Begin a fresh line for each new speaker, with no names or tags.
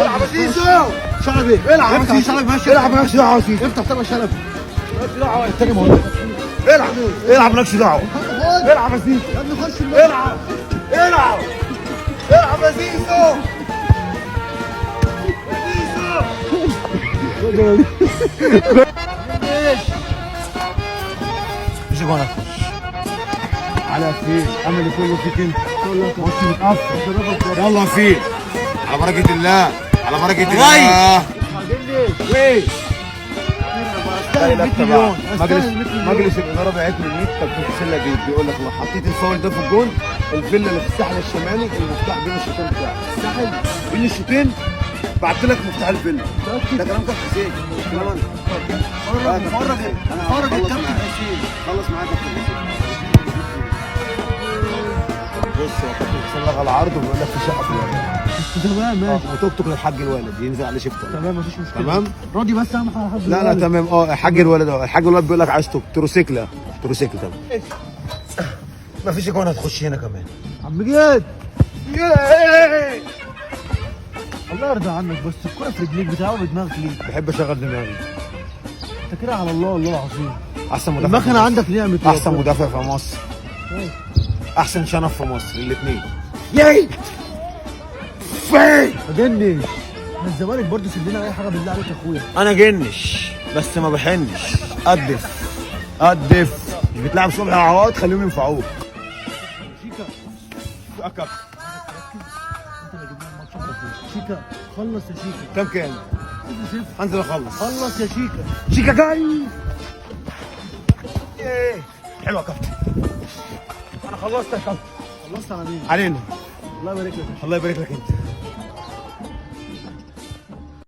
العب يا زيزو. شلبي العب يا زيزو. شلبي ماشي. العب مالكش دعوه يا زيزو. افتح طبعا شلبي. مالكش دعوه التاني مهم. العب العب مالكش دعوه. العب يا زيزو. يا ابني خش العب العب العب يا زيزو. مش جوه هتخش على فين؟ عمل كله فيك انت. بص متقفل. يلا فين؟ على بركة الله. على بركة الله. وين؟ مجلس الاداره بعت من 100 تبقى سله جديد بيقول لك لو حطيت الفاول ده في الجون الفيلا اللي في الساحل الشمالي المفتاح بين الشوطين بتاعك. الساحل بين الشوطين بعت لك مفتاح الفيلا. ده كلام كابتن حسين. كلام انا فرج الكابتن حسين. خلص معاك يا كابتن حسين. بص هو كابتن حسين لغى العرض وبيقول لك في شقه في الوالد. تمام ماشي. وتوك توك للحاج الوالد ينزل عليه شفت. تمام مفيش مشكله. تمام راضي بس اهم حاجه الحاج. لا تمام. الحاج الوالد الحاج الوالد بيقول لك عايز تروسيكل. تروسيكل تمام. مفيش جوان هتخش هنا كمان. عم جد. الله يرضى عنك بس الكوره في رجليك بتلعب بدماغك ليه؟ بحب اشغل دماغي. انت كده على الله والله العظيم. احسن مدافع. المكنه عندك ليه عملت؟ احسن مدافع في مصر. احسن شنف في مصر الاثنين. ياي فين؟ ما جنش. من الزمالك برضه سيبنا اي حاجه بالله عليك يا اخويا. انا جنش بس ما بحنش. قدف قدف. مش بتلعب صبح عواد خليهم ينفعوك. شيكا أكب. شيكا خلص يا شيكا. كام؟ هنزل اخلص. خلص يا شيكا. شيكا جاي. ايه حلوه يا كابتن. انا خلصت يا كابتن. خلصت على مين؟ علينا. الله يبارك لك. الله يبارك لك انت.